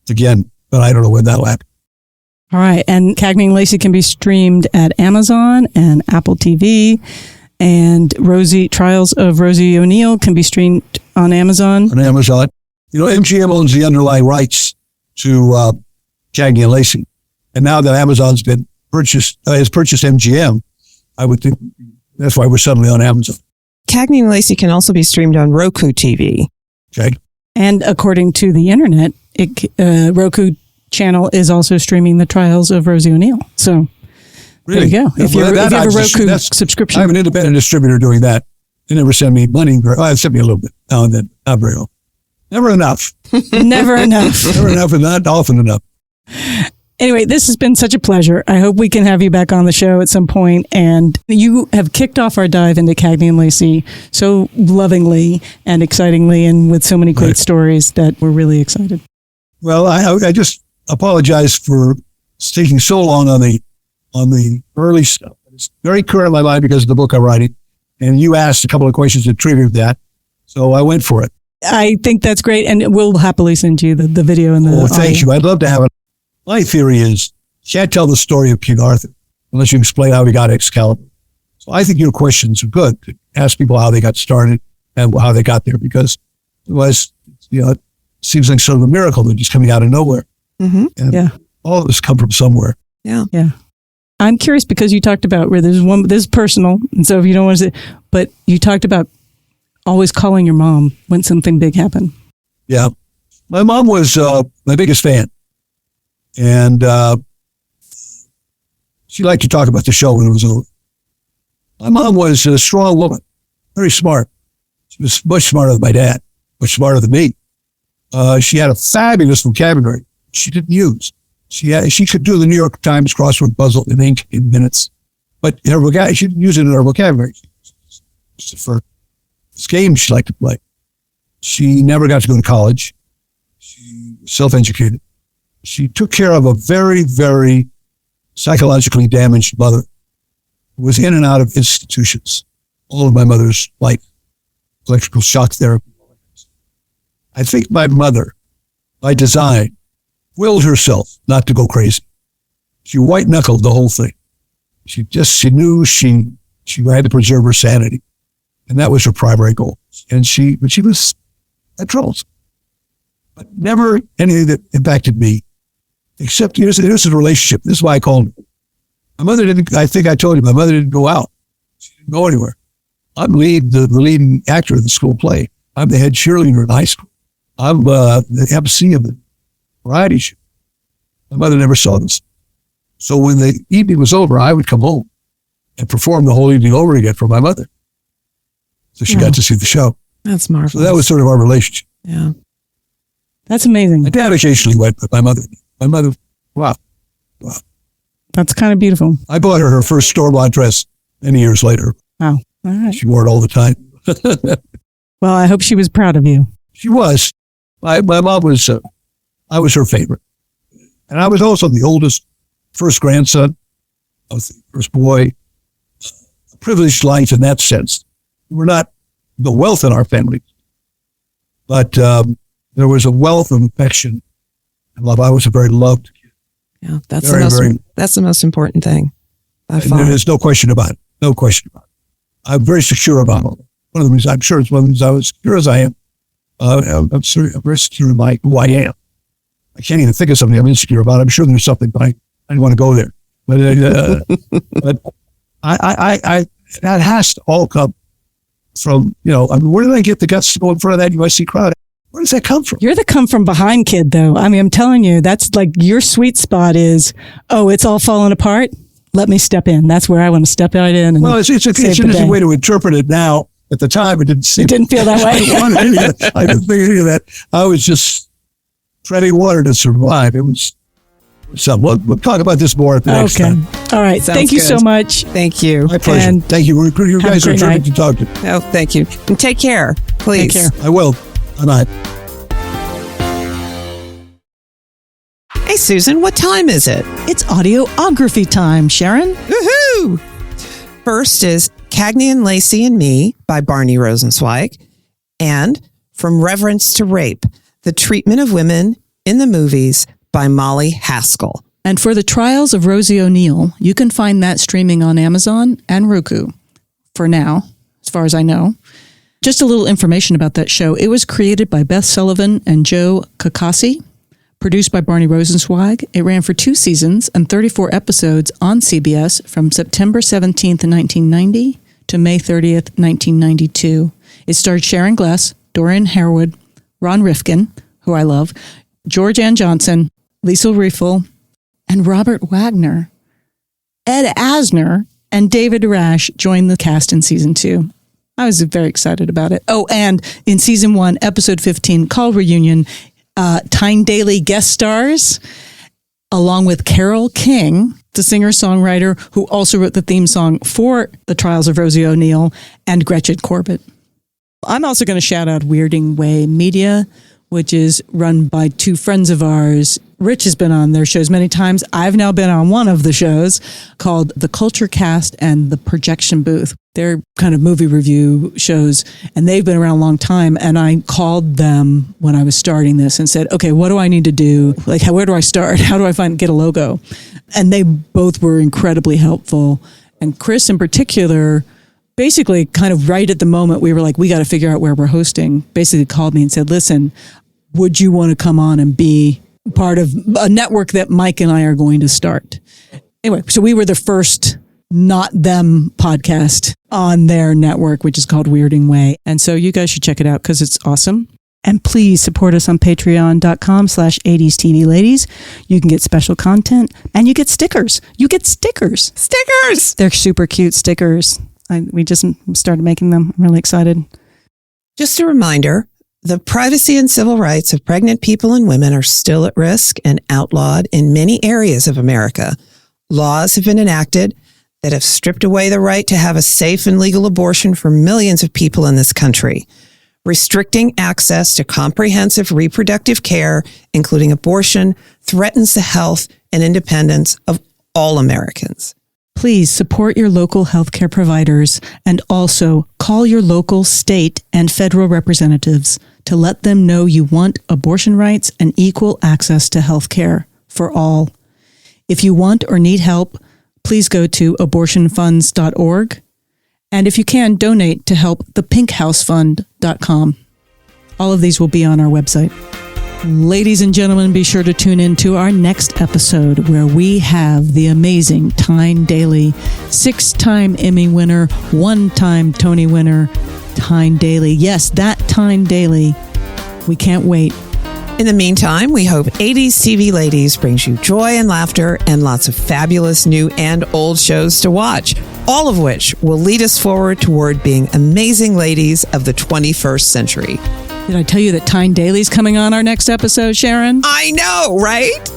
again, but I don't know when that'll happen. All right. And Cagney and Lacey can be streamed at Amazon and Apple TV. And Trials of Rosie O'Neill can be streamed on Amazon. On Amazon. You know, MGM owns the underlying rights to Cagney and Lacey. And now that Amazon's been has purchased MGM, I would think that's why we're suddenly on Amazon. Cagney and Lacey can also be streamed on Roku TV. Okay. And according to the internet, Roku channel is also streaming the Trials of Rosie O'Neill. So Really? there you go. If you have a Roku subscription. I have an independent distributor doing that. They never send me money. They send me a little bit now and then. Not very often. Never enough. Never enough. Never enough and not often enough. Anyway, this has been such a pleasure. I hope we can have you back on the show at some point. And you have kicked off our dive into Cagney and Lacey so lovingly and excitingly and with so many great stories that we're really excited. Well, I just apologize for taking so long on the early stuff. It's very current in my mind because of the book I'm writing. And you asked a couple of questions that triggered that. So I went for it. I think that's great. And we'll happily send you the video and the audio. Thank you. I'd love to have it. My theory is you can't tell the story of King Arthur unless you explain how he got Excalibur. So I think your questions are good. Ask people how they got started and how they got there, because otherwise, it seems like sort of a miracle that just coming out of nowhere. Mm-hmm. And all of this come from somewhere. Yeah. Yeah. I'm curious because you talked about where this is personal. And so if you don't want to say, but you talked about always calling your mom when something big happened. Yeah. My mom was my biggest fan. And she liked to talk about the show when it was over. My mom was a strong woman, very smart. She was much smarter than my dad, much smarter than me. She had a fabulous vocabulary she didn't use. She could do the New York Times crossword puzzle in ink in minutes, but she didn't use it in her vocabulary. For this game she liked to play. She never got to go to college. She was self-educated. She took care of a very, very psychologically damaged mother who was in and out of institutions all of my mother's life, electrical shock therapy. I think my mother, by design, willed herself not to go crazy. She white-knuckled the whole thing. She knew she had to preserve her sanity, and that was her primary goal. And she was had troubles, but never anything that impacted me. Except here's a relationship. This is why I called her. My mother didn't, I think I told you, my mother didn't go out. She didn't go anywhere. I'm the leading actor of the school play. I'm the head cheerleader in high school. I'm the MC of the variety show. My mother never saw this. So when the evening was over, I would come home and perform the whole evening over again for my mother. So she got to see the show. That's marvelous. So that was sort of our relationship. Yeah. That's amazing. My dad occasionally went, but my mother, wow. That's kind of beautiful. I bought her first store-bought dress many years later. Wow. All right. She wore it all the time. Well, I hope she was proud of you. She was. My mom was, I was her favorite. And I was also the oldest, first grandson. I was the first boy. A privileged life in that sense. We're not the wealth in our family, but there was a wealth of affection and love. I was a very loved kid. Yeah, that's the most important thing. There's no question about it. No question about it. I'm very secure about it. One of the reasons I'm sure it's one of the reasons I was secure as I am. I'm very secure in who I am. I can't even think of something I'm insecure about. I'm sure there's something, but I don't want to go there. But I that has to all come from, where did I get the guts to go in front of that USC crowd? Where does that come from? You're the come from behind kid, though. I mean, I'm telling you, that's like your sweet spot is, it's all falling apart. Let me step in. That's where I want to step right in. And it's an easy way to interpret it now. At the time, it didn't feel that way. I didn't think any of that. I was just treading water to survive. It was something. We'll talk about this more at the next time. All right. Thank you so much. Thank you. My pleasure. And thank you. You guys are terrific to talk to. Oh, thank you. And take care, please. Take care. I will. Bye-bye. Hey, Susan, what time is it? It's audiography time, Sharon. Woohoo! First is Cagney and Lacey and Me by Barney Rosenzweig, and From Reverence to Rape, The Treatment of Women in the Movies by Molly Haskell. And for The Trials of Rosie O'Neill, you can find that streaming on Amazon and Roku for now, as far as I know. Just a little information about that show. It was created by Beth Sullivan and Joe Kakasi, produced by Barney Rosenzweig. It ran for 2 seasons and 34 episodes on CBS from September 17th, 1990 to May 30th, 1992. It starred Sharon Gless, Dorian Harewood, Ron Rifkin, who I love, George Ann Johnson, Lisa Riefel, and Robert Wagner. Ed Asner and David Rash joined the cast in season 2. I was very excited about it. Oh, and in season 1, episode 15, called Reunion, Tyne Daly guest stars, along with Carole King, the singer-songwriter who also wrote the theme song for The Trials of Rosie O'Neill, and Gretchen Corbett. I'm also going to shout out Weirding Way Media, which is run by 2 friends of ours. Rich has been on their shows many times. I've now been on one of the shows called The Culture Cast and The Projection Booth. They're kind of movie review shows, and they've been around a long time. And I called them when I was starting this and said, okay, what do I need to do? Where do I start? How do I get a logo? And they both were incredibly helpful. And Chris in particular, basically kind of right at the moment we were like, we got to figure out where we're hosting, basically called me and said, listen, would you want to come on and be part of a network that Mike and I are going to start? Anyway, so we were the first Not Them podcast on their network, which is called Weirding Way. And so you guys should check it out because it's awesome. And please support us on patreon.com/80s TV Ladies. You can get special content and you get stickers. Stickers! They're super cute stickers. We just started making them. I'm really excited. Just a reminder, the privacy and civil rights of pregnant people and women are still at risk and outlawed in many areas of America. Laws have been enacted that have stripped away the right to have a safe and legal abortion for millions of people in this country. Restricting access to comprehensive reproductive care, including abortion, threatens the health and independence of all Americans. Please support your local healthcare providers and also call your local, state, and federal representatives to let them know you want abortion rights and equal access to healthcare for all. If you want or need help, please go to abortionfunds.org. And if you can, donate to help thepinkhousefund.com. All of these will be on our website. Ladies and gentlemen, be sure to tune in to our next episode where we have the amazing Tyne Daly, 6-time Emmy winner, 1-time Tony winner, Tyne Daly. Yes, that Tyne Daly. We can't wait. In the meantime, we hope 80s TV Ladies brings you joy and laughter and lots of fabulous new and old shows to watch, all of which will lead us forward toward being amazing ladies of the 21st century. Did I tell you that Tyne Daly's coming on our next episode, Sharon? I know, right?